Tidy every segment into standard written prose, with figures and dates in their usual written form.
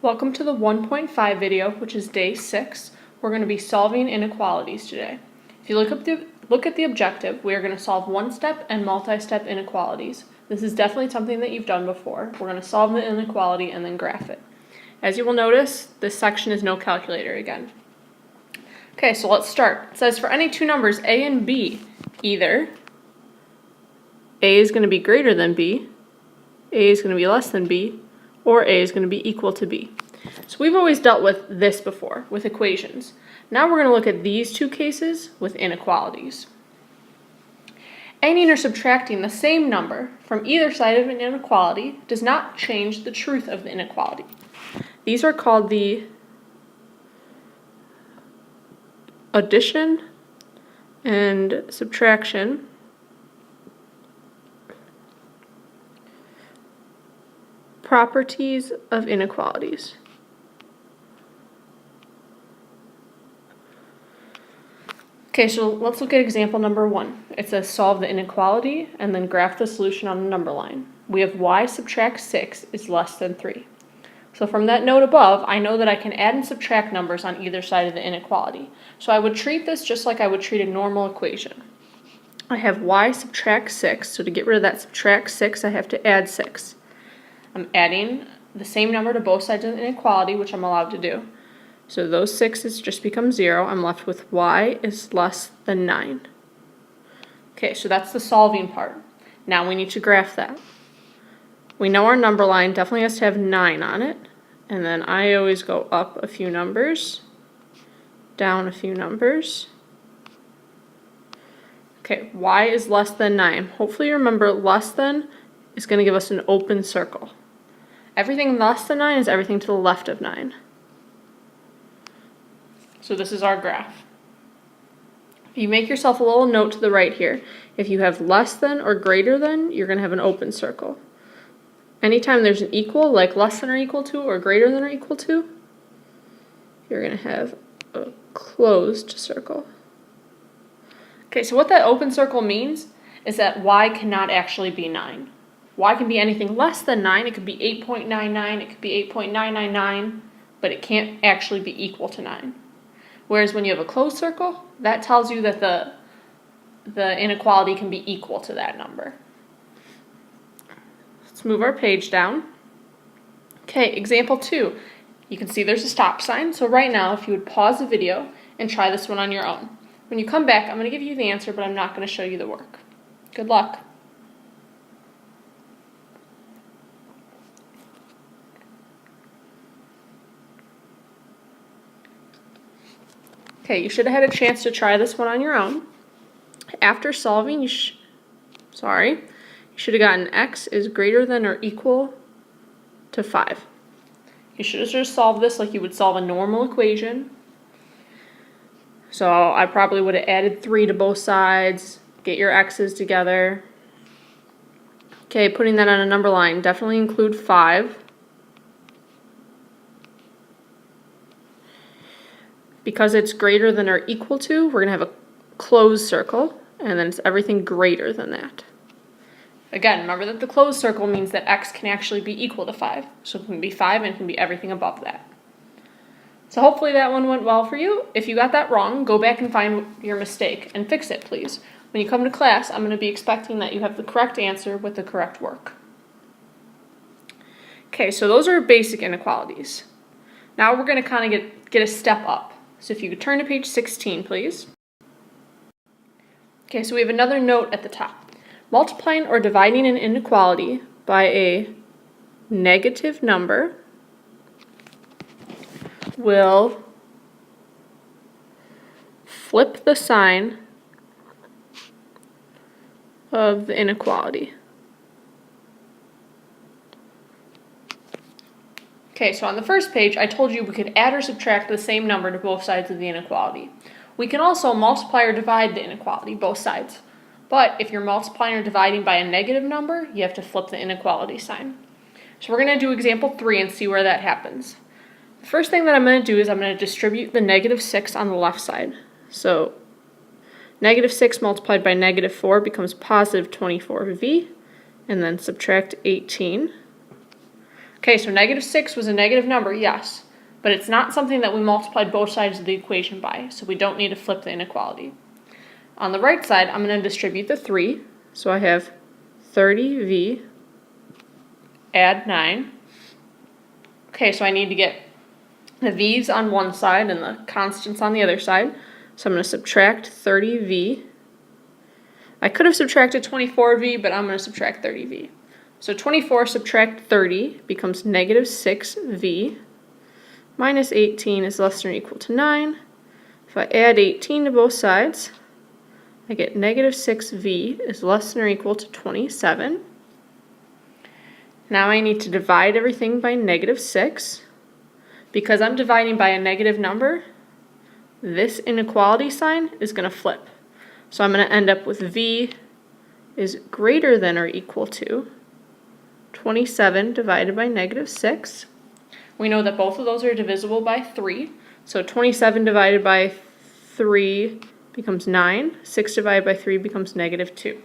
Welcome to the 1.5 video, which is day 6. We're going to be solving inequalities today. If you look at the objective, we are going to solve one-step and multi-step inequalities. This is definitely something that you've done before. We're going to solve the inequality and then graph it. As you will notice, this section is no calculator again. Okay, so let's start. It says for any two numbers a and b, either a is going to be greater than b, a is going to be less than b, or a is going to be equal to b. So we've always dealt with this before, with equations. Now we're going to look at these two cases with inequalities. Adding or subtracting the same number from either side of an inequality does not change the truth of the inequality. These are called the addition and subtraction properties of inequalities. Okay, so let's look at example number 1. It says solve the inequality and then graph the solution on the number line. We have y subtract 6 is less than 3. So from that note above, I know that I can add and subtract numbers on either side of the inequality. So I would treat this just like I would treat a normal equation. I have y subtract 6, so to get rid of that subtract 6, I have to add 6. I'm adding the same number to both sides of the inequality, which I'm allowed to do. So those 6's just become 0. I'm left with y is less than 9. Okay, so that's the solving part. Now we need to graph that. We know our number line definitely has to have 9 on it. And then I always go up a few numbers, down a few numbers. Okay, y is less than 9. Hopefully you remember less than is going to give us an open circle. Everything less than 9 is everything to the left of 9. So this is our graph. If you make yourself a little note to the right here, if you have less than or greater than, you're going to have an open circle. Anytime there's an equal, like less than or equal to or greater than or equal to, you're going to have a closed circle. Okay, so what that open circle means is that y cannot actually be 9. Y can be anything less than 9. It could be 8.99, it could be 8.999, but it can't actually be equal to 9. Whereas when you have a closed circle, that tells you that the inequality can be equal to that number. Let's move our page down. Okay, example 2. You can see there's a stop sign, so right now if you would pause the video and try this one on your own. When you come back, I'm going to give you the answer, but I'm not going to show you the work. Good luck. Okay, you should have had a chance to try this one on your own. After solving, you should have gotten x is greater than or equal to 5. You should have just solved this like you would solve a normal equation. So I probably would have added 3 to both sides, get your x's together. Okay, putting that on a number line, definitely include 5. Because it's greater than or equal to, we're going to have a closed circle, and then it's everything greater than that. Again, remember that the closed circle means that x can actually be equal to 5. So it can be 5 and it can be everything above that. So hopefully that one went well for you. If you got that wrong, go back and find your mistake and fix it, please. When you come to class, I'm going to be expecting that you have the correct answer with the correct work. Okay, so those are basic inequalities. Now we're going to kind of get a step up. So if you could turn to page 16, please. Okay, so we have another note at the top. Multiplying or dividing an inequality by a negative number will flip the sign of the inequality. Okay, so on the first page, I told you we could add or subtract the same number to both sides of the inequality. We can also multiply or divide the inequality, both sides. But if you're multiplying or dividing by a negative number, you have to flip the inequality sign. So we're going to do example 3 and see where that happens. The first thing that I'm going to do is I'm going to distribute the negative 6 on the left side. So negative 6 multiplied by negative 4 becomes positive 24v, and then subtract 18. Okay, so -6 was a negative number, yes, but it's not something that we multiplied both sides of the equation by, so we don't need to flip the inequality. On the right side, I'm going to distribute the 3, so I have 30v, add 9. Okay, so I need to get the v's on one side and the constants on the other side, so I'm going to subtract 30v. I could have subtracted 24v, but I'm going to subtract 30v. So 24 subtract 30 becomes -6v, minus 18 is less than or equal to 9. If I add 18 to both sides, I get -6v is less than or equal to 27. Now I need to divide everything by -6. Because I'm dividing by a negative number, this inequality sign is going to flip. So I'm going to end up with v is greater than or equal to 27 divided by -6. We know that both of those are divisible by 3. So 27 divided by 3 becomes 9. 6 divided by 3 becomes -2.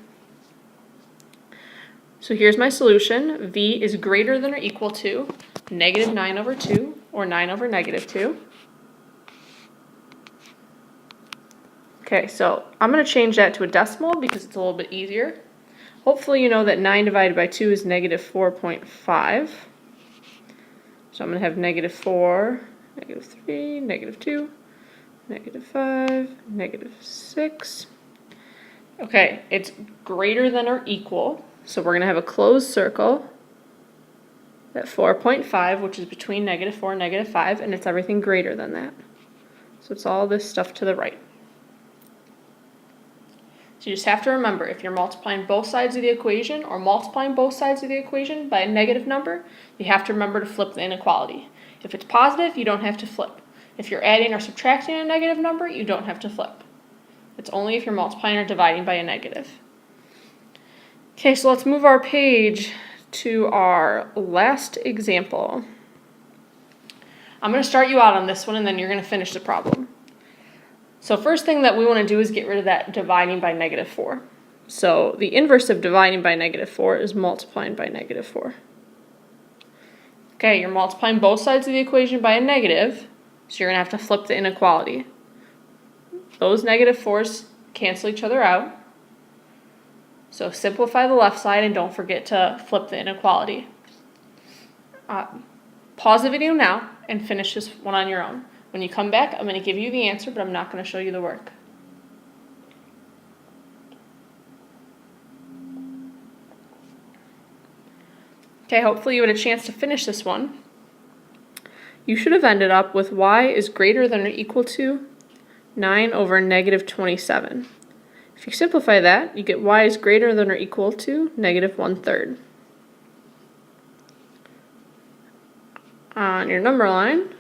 So here's my solution. V is greater than or equal to -9/2 or 9 over -2. Okay, so I'm going to change that to a decimal because it's a little bit easier. Hopefully you know that 9 divided by 2 is -4.5. So I'm going to have -4, -3, -2, -5, -6. Okay, it's greater than or equal. So we're going to have a closed circle at 4.5, which is between -4 and -5, and it's everything greater than that. So it's all this stuff to the right. So you just have to remember, if you're multiplying both sides of the equation or multiplying both sides of the equation by a negative number, you have to remember to flip the inequality. If it's positive, you don't have to flip. If you're adding or subtracting a negative number, you don't have to flip. It's only if you're multiplying or dividing by a negative. Okay, so let's move our page to our last example. I'm going to start you out on this one, and then you're going to finish the problem. So first thing that we want to do is get rid of that dividing by -4. So the inverse of dividing by -4 is multiplying by -4. Okay, you're multiplying both sides of the equation by a negative, so you're going to have to flip the inequality. Those -4's cancel each other out. So simplify the left side and don't forget to flip the inequality. Pause the video now and finish this one on your own. When you come back, I'm going to give you the answer, but I'm not going to show you the work. Okay, hopefully you had a chance to finish this one. You should have ended up with y is greater than or equal to 9 over -27. If you simplify that, you get y is greater than or equal to -1/3. On your number line,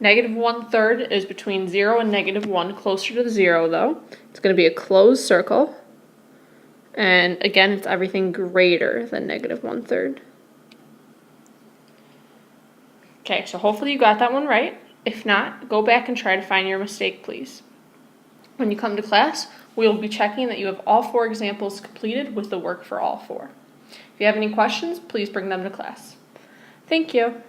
-1/3 is between 0 and -1, closer to the 0 though. It's going to be a closed circle. And again, it's everything greater than -1/3. Okay, so hopefully you got that one right. If not, go back and try to find your mistake, please. When you come to class, we will be checking that you have all 4 examples completed with the work for all 4. If you have any questions, please bring them to class. Thank you.